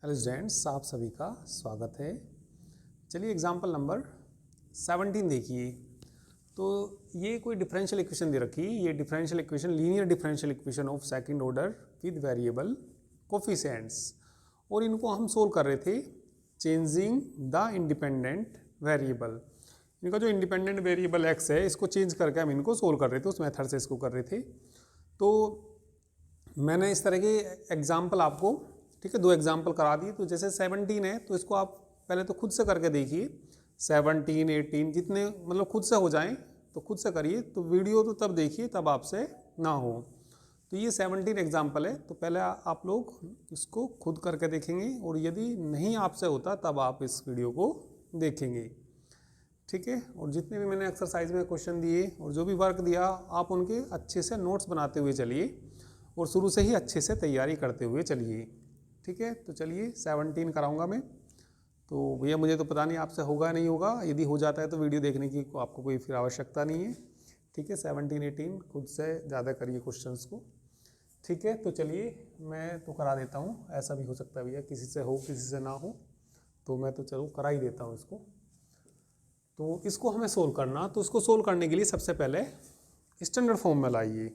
Hello students, आप सभी का स्वागत है। चलिए एग्जांपल नंबर 17 देखिए। तो ये कोई डिफरेंशियल इक्वेशन दे रखी है। ये differential equation linear differential equation of second order with variable coefficients, और इनको हम सोल्व कर रहे थे चेंजिंग द इंडिपेंडेंट वेरिएबल। इनका जो इंडिपेंडेंट वेरिएबल एक्स है इसको चेंज करके हम इनको सोल्व कर रहे थे, उस मेथड से इसको कर रहे थे। तो मैंने इस तरह के एग्जाम्पल आपको, ठीक है, 2 एग्जाम्पल करा दिए। तो जैसे 17 है तो इसको आप पहले तो खुद से करके देखिए। 17, 18 जितने मतलब खुद से हो जाएं तो खुद से करिए। तो वीडियो तो तब देखिए तब आपसे ना हो। तो ये 17 एग्जाम्पल है, तो पहले आप लोग इसको खुद करके देखेंगे, और यदि नहीं आपसे होता तब आप इस वीडियो को देखेंगे, ठीक है। और जितने भी मैंने एक्सरसाइज में क्वेश्चन दिए और जो भी वर्क दिया, आप उनके अच्छे से नोट्स बनाते हुए चलिए और शुरू से ही अच्छे से तैयारी करते हुए चलिए, ठीक है। तो चलिए 17 कराऊंगा मैं। तो भैया मुझे तो पता नहीं आपसे होगा नहीं होगा, यदि हो जाता है तो वीडियो देखने की आपको कोई फिर आवश्यकता नहीं है, ठीक है। 17, 18 खुद से ज़्यादा करिए क्वेश्चंस को, ठीक है। तो चलिए मैं तो करा देता हूँ। ऐसा भी हो सकता है भैया किसी से हो किसी से ना हो, तो मैं तो चलो करा ही देता हूँ इसको। तो इसको हमें सोल्व करना, तो इसको सोल्व करने के लिए सबसे पहले स्टैंडर्ड फॉर्म में लाइए।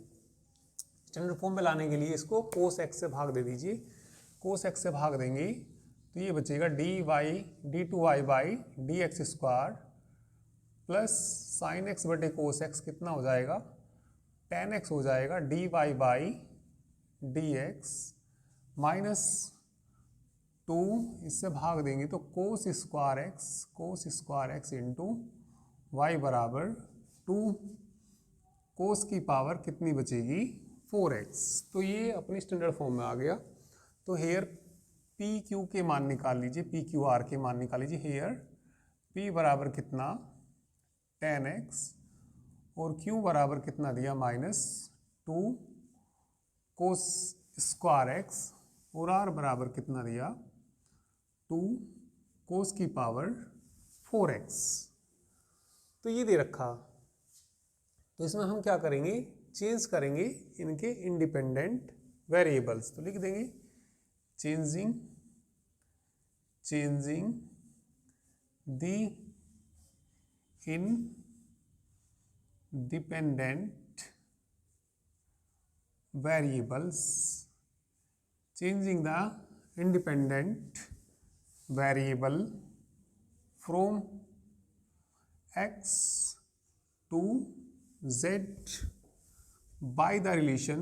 स्टैंडर्ड फॉर्म में लाने के लिए इसको कोस एक्स से भाग दे दीजिए। कोस एक्स से भाग देंगे तो ये बचेगा d2y by d x square plus sine x बटे कोस एक्स कितना हो जाएगा, tan x हो जाएगा dy by d x minus 2, इससे भाग देंगे तो cos square x into y बराबर 2, कोस की पावर कितनी बचेगी 4x। तो ये अपनी स्टैंडर्ड फॉर्म में आ गया। तो हेयर पी क्यू के मान निकाल लीजिए, पी क्यू आर के मान निकाल लीजिए। हेयर पी बराबर कितना tan x और क्यू बराबर कितना दिया -2 कोस स्क्वायर एक्स, और आर बराबर कितना दिया 2 कोस की पावर 4x। तो ये दे रखा। तो इसमें हम क्या करेंगे, चेंज करेंगे इनके इंडिपेंडेंट वेरिएबल्स। तो लिख देंगे changing the independent variables, changing the independent variable from x to z by the relation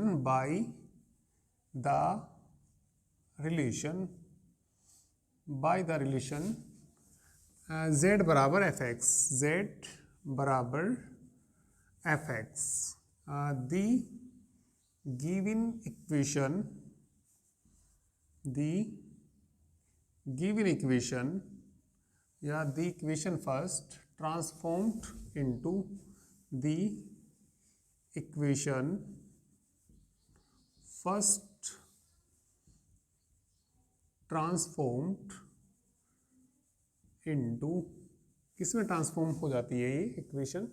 z बराबर fx, z बराबर fx। the given equation या the equation first transformed into the equation first transformed into, किसमें transform हो जाती है ये equation,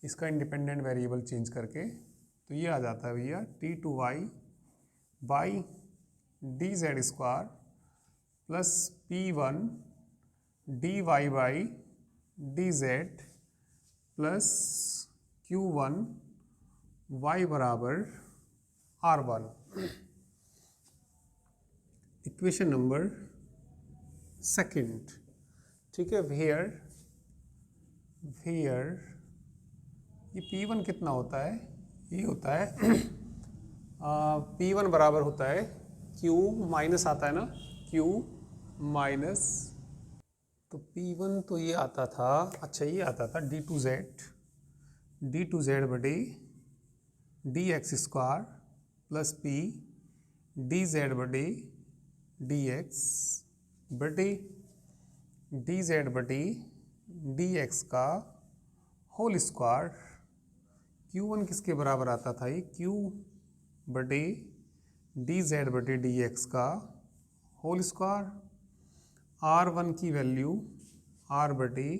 इसका independent variable change करके। तो ये आ जाता है भैया d2y by d z square plus p1 dy by d Z plus q1 y बराबर r1। इक्वेशन नंबर सेकंड, ठीक है। वेयर ये P1 कितना होता है, ये होता है P1 बराबर होता है Q माइनस आता है ना, Q माइनस, तो P1 तो ये आता था, अच्छा ये आता था d2z बटे d x square plus P dz बटे डी एक्स बटे dz बटे dx का होल स्क्वायर। q1 किसके बराबर आता था, ये q बटे dz बटे dx का होल स्क्वायर। r1 की वैल्यू r बटे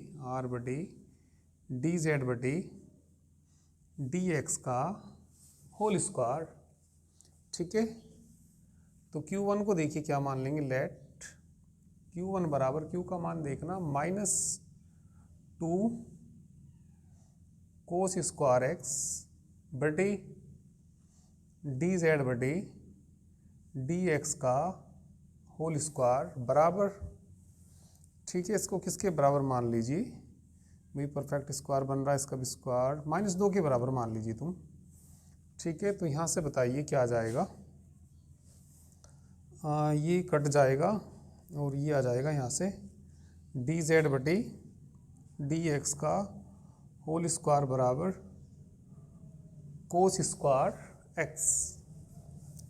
dz बटे dx का होल स्क्वायर, ठीक है। तो q1 को देखिए क्या मान लेंगे, लेट Q1 बराबर Q का मान देखना -2 कोस स्क्वायर एक्स बटे dz बटे dx का होल स्क्वायर बराबर, ठीक है, इसको किसके बराबर मान लीजिए भाई, परफेक्ट स्क्वायर बन रहा है, इसका भी स्क्वायर -2 के बराबर मान लीजिए तुम, ठीक है। तो यहाँ से बताइए क्या आ जाएगा, ये कट जाएगा और ये आ जाएगा यहाँ से dz बटे dx का होल स्क्वायर बराबर कोस स्क्वायर x।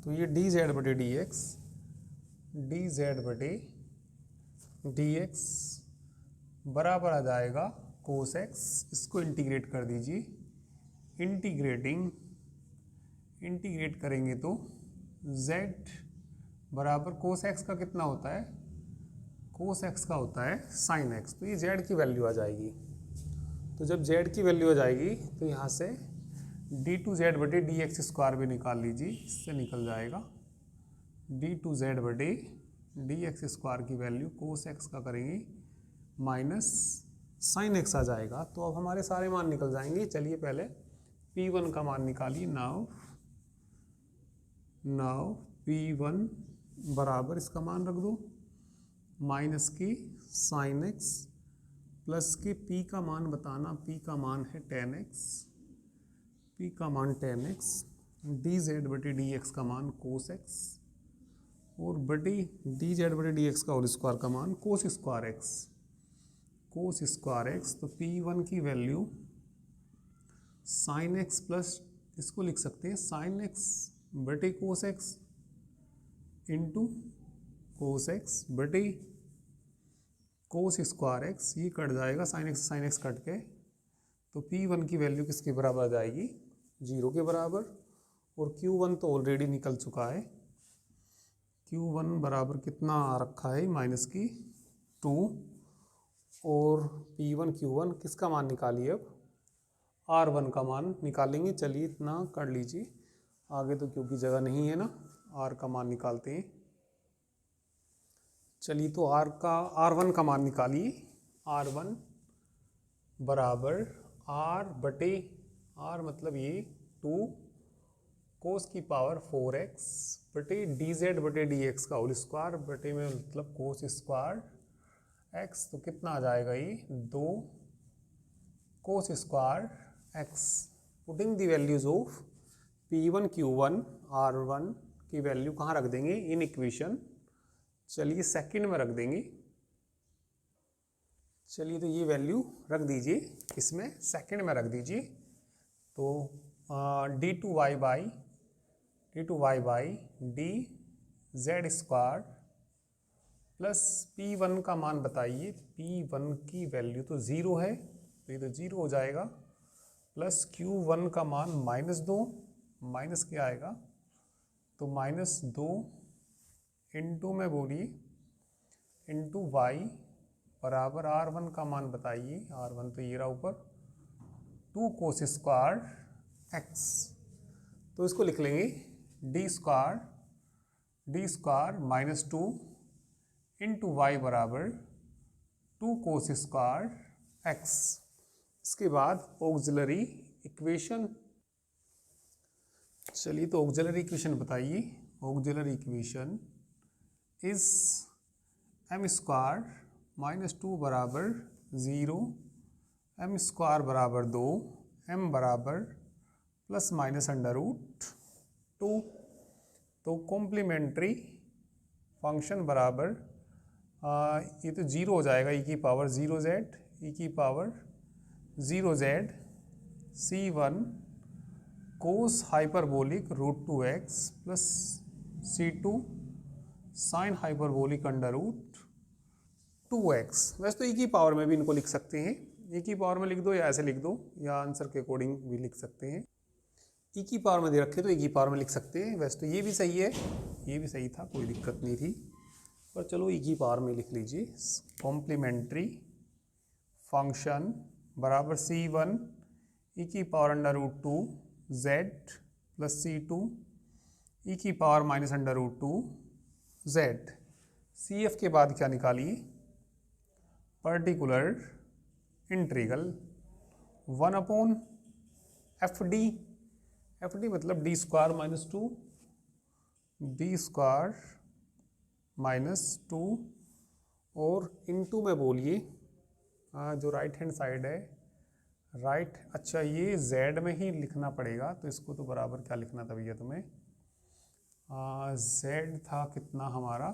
तो ये dz बटे dx बराबर आ जाएगा कोस x। इसको इंटीग्रेट कर दीजिए, इंटीग्रेट करेंगे तो z बराबर कोस x का कितना होता है, कोस x का होता है साइन x। तो ये z की वैल्यू आ जाएगी। तो जब z की वैल्यू आ जाएगी तो यहाँ से d2z बटे dx स्क्वायर भी निकाल लीजिए, इससे निकल जाएगा d2z बटे dx स्क्वायर की वैल्यू कोस x का करेंगे माइनस साइन x आ जाएगा। तो अब हमारे सारे मान निकल जाएंगे। चलिए पहले p1 का मान निकालिए। नाउ p1 बराबर इसका मान रख दो माइनस की साइन x प्लस के p का मान बताना, p का मान है tan x, p का मान tan x, dz बटे dx का मान cos x और बटे dz बटे dx का होल स्क्वायर का मान cos स्क्वायर x। तो p1 की वैल्यू साइन x प्लस इसको लिख सकते हैं साइन x बटे cos x into cos x बटे कोस स्क्वायर एक्स, ये कट जाएगा साइन एक्स कट के। तो P1 की वैल्यू किसके बराबर आ जाएगी, 0 के बराबर। और Q1 तो ऑलरेडी निकल चुका है, Q1 बराबर कितना आ रखा है -2। और P1 Q1 किसका मान निकालिए, अब R1 का मान निकालेंगे। चलिए इतना कर लीजिए, आगे तो क्योंकि जगह नहीं है ना, R का मान निकालते हैं। चलिए तो R1 का मान निकालिए। R1 बराबर R बटे R मतलब ये 2 कोस की पावर 4x बटे dz बटे dx का होल स्क्वायर बटे में मतलब कोस स्क्वायर x। तो कितना आ जाएगा, ये 2 cos square x। Putting the values of P1 Q1 R1 की वैल्यू कहाँ रख देंगे, इन इक्वेशन। चलिए सेकंड में रख देंगे। चलिए तो ये वैल्यू रख दीजिए, इसमें सेकंड में रख दीजिए। तो d2y by dz square plus P1 का मान बताइए, P1 की वैल्यू तो 0 है तो ये तो 0 हो जाएगा, प्लस Q1 का मान -2, माइनस क्या आएगा तो -2 इंटू में बोलिए इंटू y बराबर R1 का मान बताइए, R1 तो ये रहा ऊपर 2 कोस स्क्वायर x। तो इसको लिख लेंगे d स्क्वायर -2 इंटू y बराबर 2 कोस स्क्वायर x। इसके बाद ऑक्सिलरी इक्वेशन। चलिए तो ऑक्सिलरी इक्वेशन बताइए। Auxiliary equation is m square -2 बराबर 0, m स्क्वायर बराबर 2, m बराबर ±√2। तो कॉम्प्लीमेंट्री फंक्शन बराबर ये तो 0 हो जाएगा, e की power 0z c1 cos hyperbolic √2x plus c2 sine hyperbolic √2x। वैसे तो e की पावर में भी इनको लिख सकते हैं, e की पावर में लिख दो या ऐसे लिख दो या आंसर के अकॉर्डिंग भी लिख सकते हैं। e की पावर में दे रखे तो e की पावर में लिख सकते हैं। वैसे तो ये भी सही है, ये भी सही था, कोई दिक्कत नहीं थी, पर चलो e की पावर में लिख लीजिए। कॉम्प्लीमेंट्री फंक्शन बराबर c1 e की power √2z plus c2 e की पावर -√2z। सी एफ के बाद क्या निकालिए, पर्टिकुलर इंटीग्रल 1/FD, FD मतलब D square minus two, D square minus two, और इनटू में बोलिए जो राइट हैंड साइड है, राइट, अच्छा ये z में ही लिखना पड़ेगा, तो इसको तो बराबर क्या लिखना था भैया तुम्हें, z था कितना हमारा,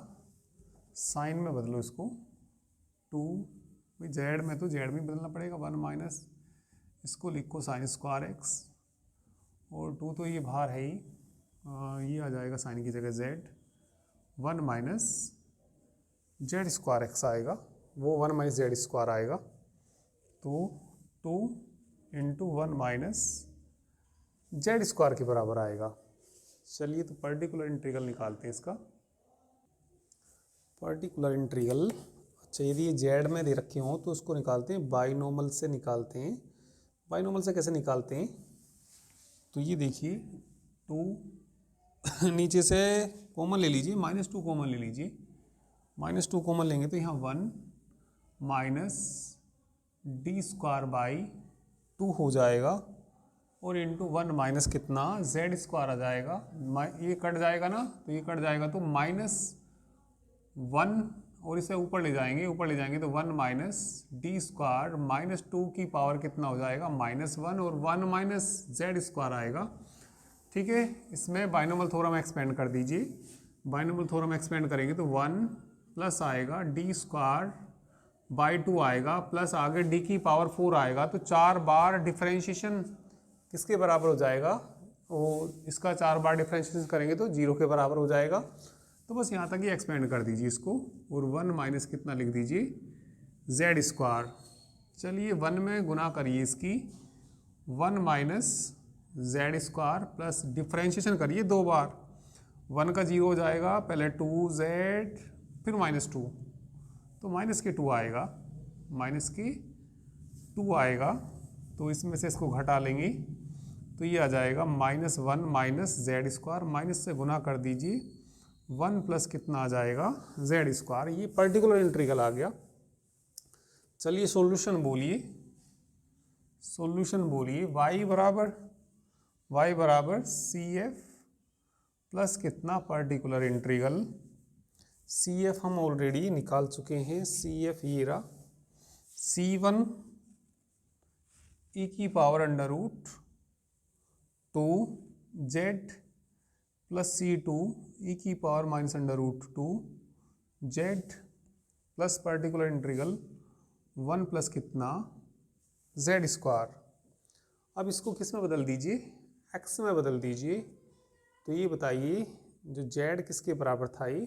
साइन में बदलो इसको, 2, z में तो z में बदलना पड़ेगा, 1 माइनस, इसको लिखो साइन स्क्वायर x, और 2 तो ये बाहर है ही, ये आ जाएगा साइन की जगह z, 1 minus Z square x आएगा, वो 1 माइनस जेड स्क्वायर आएगा, तो 2 इंटू 1 माइनस जेड स्क्वायर के बराबर आएगा। चलिए तो पर्टिकुलर इंटीग्रल निकालते हैं इसका, पर्टिकुलर इंटीग्रल, अच्छा यदि ये जेड में दे रखे हों तो उसको निकालते हैं बाइनोमल से, निकालते हैं बाइनोमल से, कैसे निकालते हैं, तो ये देखिए 2 नीचे से कॉमन ले लीजिए, -2 कॉमन ले लीजिए, -2 कॉमन लेंगे तो यहाँ 1 माइनस डी स्क्वायर बाई 2 हो जाएगा, और इंटू 1 माइनस कितना जेड स्क्वायर आ जाएगा, ये कट जाएगा ना, तो ये कट जाएगा तो -1, और इसे ऊपर ले जाएंगे तो 1 माइनस डी स्क्वायर माइनस 2 की पावर कितना हो जाएगा, -1, और 1 माइनस जेड स्क्वायर आएगा। ठीक है, इसमें बाइनोमल थ्योरम एक्सपेंड कर दीजिए, बाइनोमल थ्योरम एक्सपेंड करेंगे तो 1 प्लस आएगा डी स्क्वायर बाई 2 आएगा, प्लस आगे डी की पावर 4 आएगा, तो 4 बार डिफरेंशिएशन किसके बराबर हो जाएगा, वो इसका 4 बार डिफरेंशिएशन करेंगे तो 0 के बराबर हो जाएगा। तो बस यहाँ तक ही एक्सपेंड कर दीजिए इसको, और 1 माइनस कितना लिख दीजिए जेड स्क्वायर। चलिए 1 में गुना करिए इसकी, 1 minus Z square plus differentiation करिए 2 बार, 1 का 0 हो जाएगा, पहले 2z फिर -2, तो माइनस के 2 आएगा, माइनस के 2 आएगा, तो इसमें से इसको घटा लेंगे तो ये आ जाएगा -1 माइनस जेड स्क्वायर, माइनस से गुना कर दीजिए, 1 प्लस कितना आ जाएगा जेड स्क्वायर, ये पर्टिकुलर इंटीग्रल आ गया। चलिए सॉल्यूशन बोलिए, सॉल्यूशन बोलिए, y बराबर सी एफ प्लस कितना पर्टिकुलर इंटीग्रल, सी एफ हम ऑलरेडी निकाल चुके हैं, सी एफ ये रहा, C1 e की power under root 2 z plus C2 e की power minus under root 2 z plus particular integral 1 plus कितना जेड स्क्वायर। अब इसको किस में बदल दीजिए, x में बदल दीजिए, तो ये बताइए जो z किसके बराबर था ये,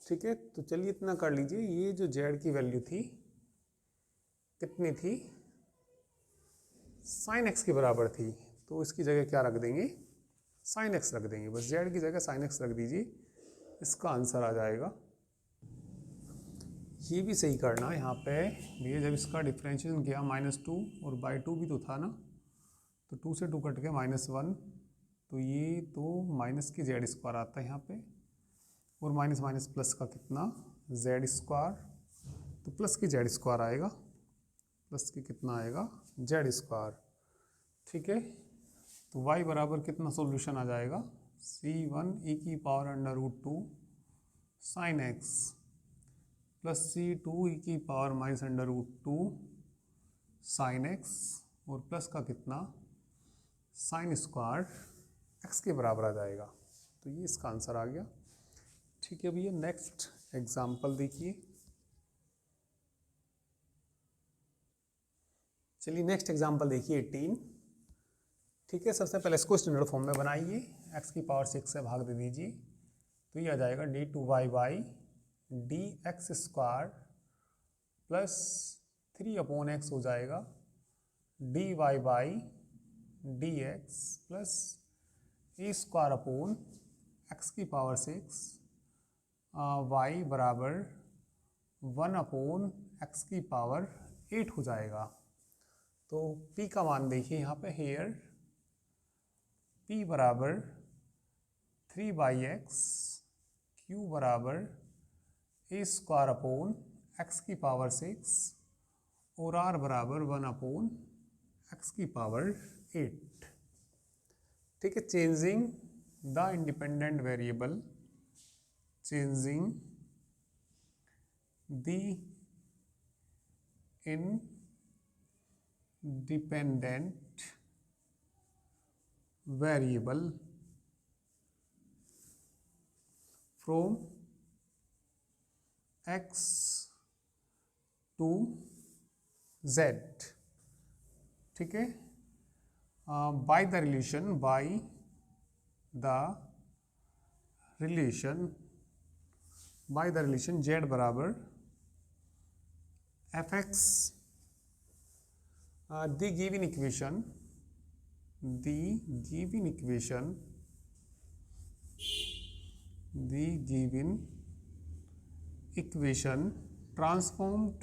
ठीक है, तो चलिए इतना कर लीजिए, ये जो z की वैल्यू थी कितनी थी, साइन x के बराबर थी, तो इसकी जगह क्या रख देंगे, साइन x रख देंगे, बस z की जगह साइन x रख दीजिए, इसका आंसर आ जाएगा। ये भी सही करना यहाँ पे भैया, जब इसका डिफरेंशिएशन किया -2 और बाई 2 भी तो था ना, तो 2 से 2 कट के -1, तो ये तो माइनस की जेड स्क्वायर आता है यहाँ पे, और माइनस माइनस प्लस का कितना जेड स्क्वायर, तो प्लस की जेड स्क्वायर आएगा, प्लस की कितना आएगा जेड स्क्वायर। ठीक है, तो y बराबर कितना सॉल्यूशन आ जाएगा, C1 e की power under root 2 sine x प्लस C2 e की power minus under root 2 sine x, और प्लस का कितना साइन स्क्वायर x के बराबर आ जाएगा, तो ये इसका आंसर आ गया। ठीक है भैया, नेक्स्ट एग्जाम्पल देखिए। चलिए नेक्स्ट एग्जाम्पल देखिए 18। ठीक है, सबसे पहले इसको स्टैंडर्ड फॉर्म में बनाइए, x की पावर 6 से भाग दे दीजिए, तो ये आ जाएगा d2y by d x square plus 3/x हो जाएगा dy by d x plus a square upon x की पावर 6 y बराबर 1/x की पावर 8 हो जाएगा। तो p का मान देखिए यहाँ पे, हेयर p बराबर 3/x, q बराबर ए स्क्वायर अपॉन एक्स की पावर 6 और आर बराबर 1 अपॉन एक्स की पावर 8। ठीक है, changing the independent variable, changing the independent variable from x to z। ठीक है, बाय द रिलेशन, z बराबर F x, the given equation transformed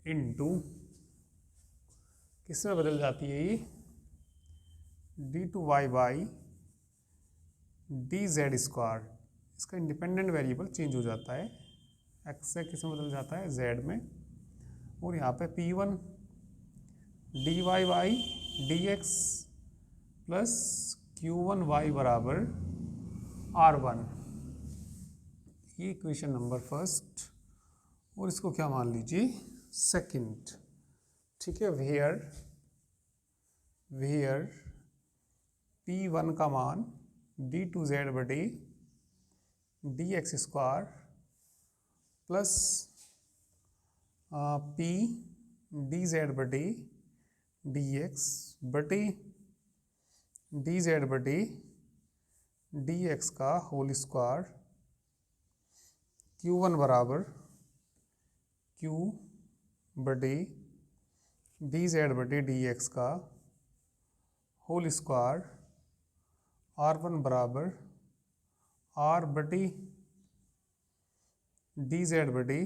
into, किस में बदल जाती है ये, d two y by d z square. इसका इंडिपेंडेंट वेरिएबल चेंज हो जाता है, एक्स से किस में बदल जाता है, जेड में। और यहाँ पे P1 d y by d x plus Q1 y बराबर R1, ये इक्वेशन नंबर फर्स्ट। और इसको क्या मान लीजिए, सेकंड। ठीक है, वेयर P1 का मान डी टू जेड बटे d x square plus P D Z बटे डी एक्स बटे डी जेड बटे डी एक्स का होल स्क्वायर, Q1 बराबर Q बटे डी जेड बटे डी एक्स का होल स्क्वायर, R1 बराबर R बटे डी जेड बटे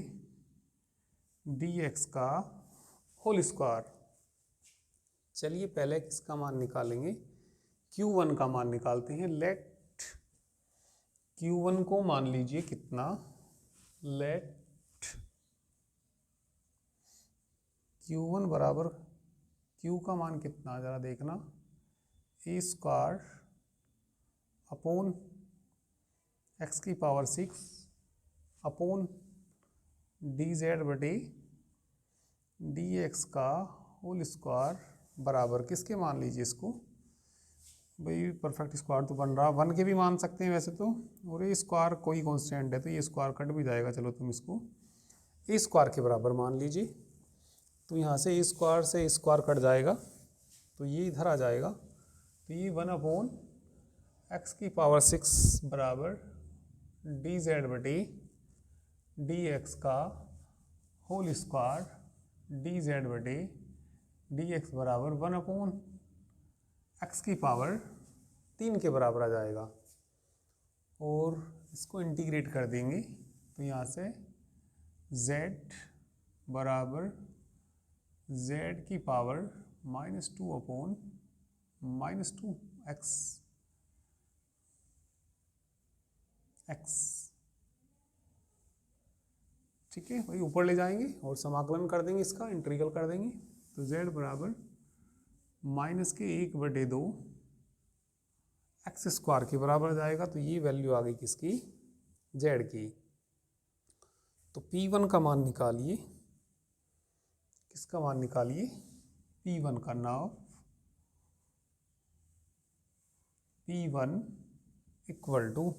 डी एक्स का होल स्क्वायर। चलिए पहले किसका मान निकालेंगे, Q1 का मान निकालते हैं। लेट Q1 को मान लीजिए कितना, लेट Q1 बराबर, Q का मान कितना जरा देखना, ए स्क्वायर अपॉन एक्स की पावर 6 अपॉन डी जेड बटे डी एक्स का होल स्क्वायर बराबर किसके मान लीजिए इसको, भाई परफेक्ट स्क्वायर तो बन रहा, 1 के भी मान सकते हैं वैसे तो, और ये स्क्वायर कोई कांस्टेंट है तो ये स्क्वायर कट भी जाएगा, चलो तुम इसको ए स्क्वायर के बराबर मान लीजिए। तो यहाँ से ए स्क्वायर से ए स्क्वायर कट जाएगा तो ये इधर आ जाएगा, तो ये 1 अपॉन एक्स की पावर 6 बराबर डी जेड बटे डी एक्स का होल स्क्वायर डी जेड बटे डी एक्स बराबर 1 अपॉन एक्स की पावर 3 के बराबर आ जाएगा। और इसको इंटीग्रेट कर देंगे तो यहाँ से z बराबर z की पावर -2 अपॉन -2 x। ठीक है, वही ऊपर ले जाएंगे और समाकलन कर देंगे, इसका इंटीग्रल कर देंगे। तो z बराबर -1/2 एक्स स्क्वायर के बराबर जाएगा। तो ये वैल्यू आ गई किसकी, z की। तो P1 का मान निकालिए, किसका मान निकालिए, P1 का। Now P1 equal to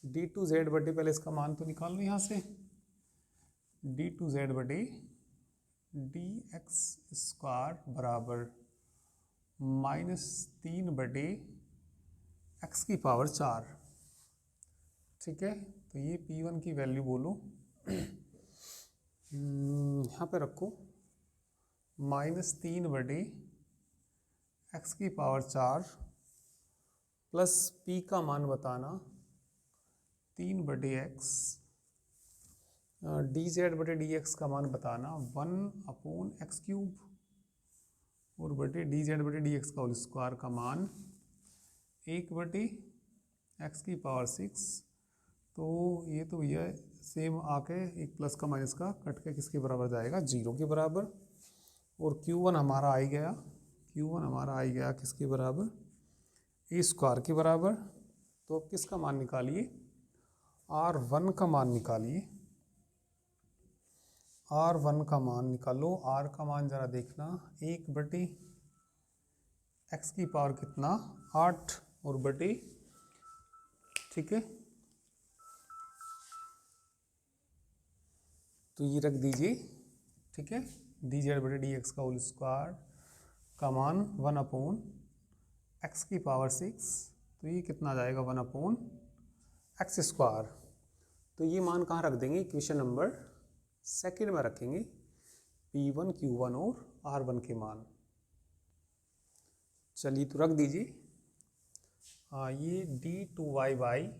d two z बटे, पहले इसका मान तो निकाल लो यहाँ से, डी टू जेड बटे डी एक्स स्क्वायर बराबर -3 बटे एक्स की पावर 4। ठीक है, तो ये P1 की वैल्यू बोलो, यहाँ पे रखो, -3 बटे एक्स की पावर 4 प्लस P का मान बताना 3 बटे एक्स, डी जेड बटे डी एक्स का मान बताना 1 अपॉन एक्स क्यूब, और बटे डी जेड बटे डी एक्स का होल स्क्वायर का मान 1 बटे एक्स की पावर 6, तो ये तो भैया सेम आके एक प्लस का माइनस का कट के किसके बराबर जाएगा, 0 के बराबर। और Q1 हमारा आ गया, Q1 हमारा आ गया किसके बराबर, ए स्क्वायर के बराबर। तो अब किसका मान निकालिए, R1 का मान निकालिए, R1 का मान निकालो। R का मान जरा देखना, 1/, एक्स की पावर कितना 8 और बटे, ठीक है। तो ये रख दीजिए, ठीक है, dz/dx का होल स्क्वायर का मान 1/x की पावर 6, तो ये कितना आ जाएगा 1/x स्क्वायर। तो ये मान कहाँ रख देंगे, इक्वेशन नंबर सेकंड में रखेंगे, P1 Q1 और R1 के मान। चलिए तो रख दीजिए, ये d2y by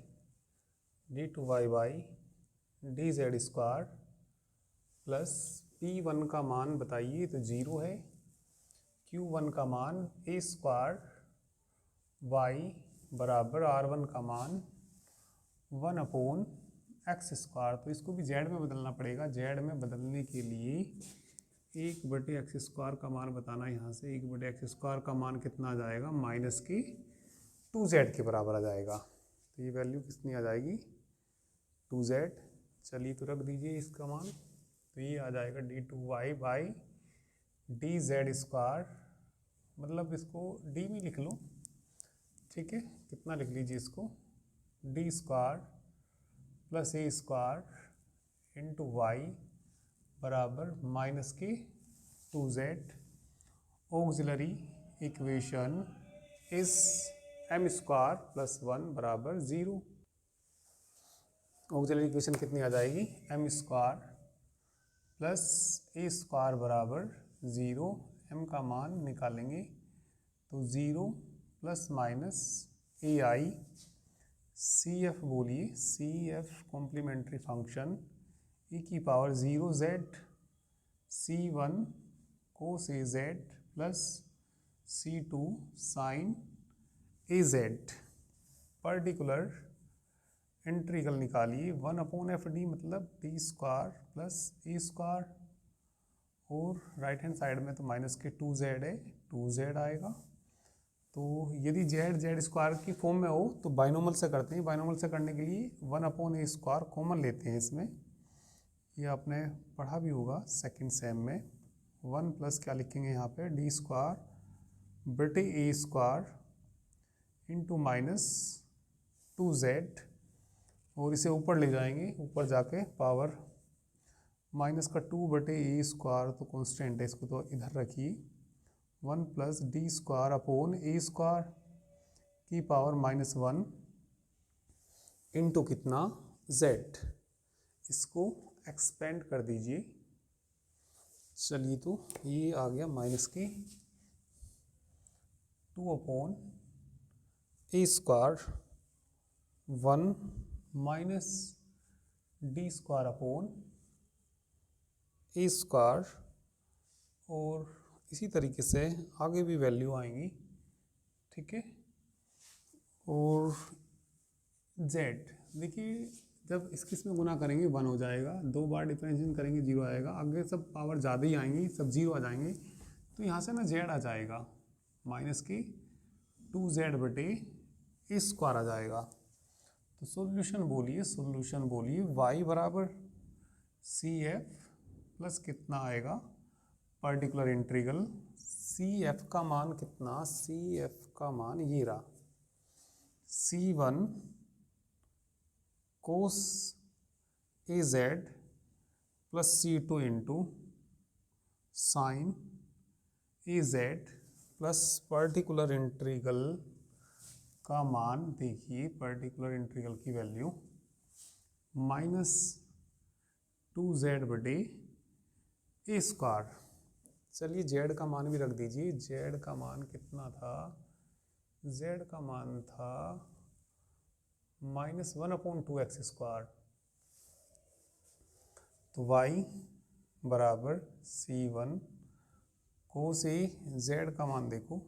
dz square plus P1 का मान बताइए, तो 0 है, Q1 का मान a स्क्वायर y बराबर R1 का मान 1/x स्क्वायर। तो इसको भी z में बदलना पड़ेगा, z में बदलने के लिए 1/x स्क्वायर का मान बताना, यहाँ से 1/x स्क्वायर का मान कितना आ जाएगा, माइनस की 2z के बराबर आ जाएगा। तो ये वैल्यू कितनी आ जाएगी, 2z। चलिए तो रख दीजिए इसका मान, तो ये आ जाएगा d2y बाई dz स्क्वायर, मतलब इसको d में लिख लो, ठीक है, कितना लिख लीजिए इसको, d square plus a square into y बराबर माइनस के 2z। ऑक्सिलरी इक्वेशन इस m स्क्वायर प्लस 1 बराबर 0। ऑक्सिलरी इक्वेशन कितनी आ जाएगी, m square plus a square बराबर 0। m का मान निकालेंगे तो 0 plus minus a i, C F बोलिए, C F complementary function e की पावर 0z c1 कोस ए जेड प्लस c2 साइन ए जेड। पर्टिकुलर इंटीग्रल निकालिए, 1/fd मतलब d square plus a square, और राइट हैंड साइड में तो minus के 2z है, 2z आएगा। तो यदि z स्क्वायर की फॉर्म में हो तो बाइनोमल से करते हैं, बाइनोमल से करने के लिए 1/a स्क्वायर कॉमन लेते हैं इसमें, ये आपने पढ़ा भी होगा सेकंड सेम में। 1 प्लस क्या लिखेंगे यहाँ पे, d स्क्वायर बटे ए स्क्वायर इंटू माइनस 2z, और इसे ऊपर ले जाएंगे, ऊपर जाके पावर माइनस का 2/a स्क्वायर, तो कॉन्स्टेंट है, इसको तो इधर रखिए, 1 plus d square upon A square की पावर -1 इंटू कितना z। इसको एक्सपेंड कर दीजिए। चलिए तो ये आ गया माइनस की 2/a square 1 minus d square upon A square, और इसी तरीके से आगे भी वैल्यू आएंगी, ठीक है। और z देखिए, जब इसमें गुना करेंगे 1 हो जाएगा, 2 बार डिफरेंशिएशन करेंगे 0 आएगा, आगे सब पावर ज़्यादा ही आएंगी, सब 0 आ जाएंगे, तो यहाँ से ना z आ जाएगा, माइनस की 2z बटे ए स्क्वायर आ जाएगा। तो सॉल्यूशन बोलिए y बराबर सी एफ प्लस कितना आएगा, पर्टिकुलर इंटीग्रल सी एफ का मान कितना, सी एफ का मान ये रहा, c1 कोस ए Z plus c2 into sine ए जेड प्लस पर्टिकुलर इंटीग्रल का मान देखिए, पर्टिकुलर इंटीग्रल की वैल्यू माइनस 2z बटे ए स्क्वायर। चलिए z का मान भी रख दीजिए, z का मान कितना था, z का मान था -1/2x स्क्वायर। तो y बराबर c1 कोस ए z का मान देखो,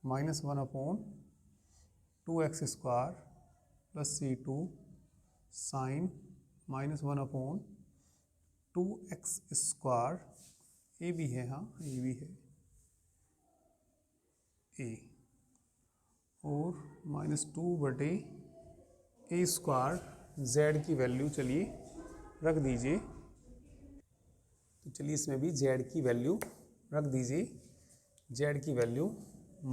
-1/2x square plus C2 sign -1/2x², ए भी है, हाँ ए भी है, ए, और -2/a², z की वैल्यू चलिए रख दीजिए। तो चलिए इसमें भी z की वैल्यू रख दीजिए। z की वैल्यू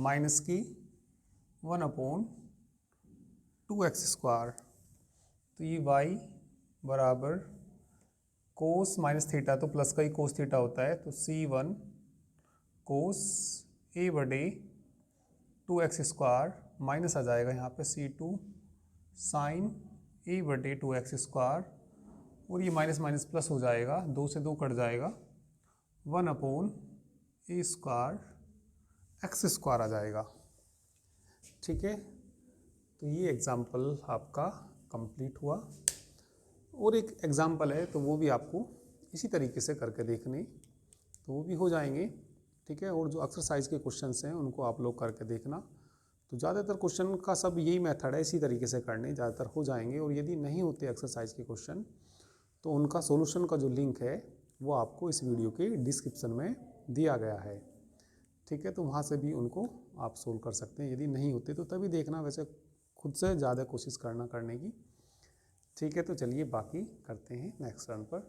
-1/2x²। तो ये y बराबर कोस माइनस थीटा, तो प्लस का ही कोस थीटा होता है, तो C1 कोस a/2x² माइनस आ जाएगा यहाँ पे C2 साइन a/2x², और ये माइनस माइनस प्लस हो जाएगा, 2 से 2 कट जाएगा, 1/a²x² आ जाएगा। ठीक है, तो ये एग्जाम्पल आपका कंप्लीट हुआ। और एक एग्जाम्पल है तो वो भी आपको इसी तरीके से करके देखने, तो वो भी हो जाएंगे। ठीक है, और जो एक्सरसाइज के क्वेश्चंस हैं उनको आप लोग करके देखना। तो ज़्यादातर क्वेश्चन का सब यही मेथड है, इसी तरीके से करने ज़्यादातर हो जाएंगे। और यदि नहीं होते एक्सरसाइज के क्वेश्चन तो उनका सॉल्यूशन का जो लिंक है वो आपको इस वीडियो के डिस्क्रिप्शन में दिया गया है। ठीक है, तो वहाँ से भी उनको आप सोल्व कर सकते हैं। यदि नहीं होते तो तभी देखना, वैसे खुद से ज़्यादा कोशिश करना करने की। ठीक है, तो चलिए बाकी करते हैं नेक्स्ट टर्न पर।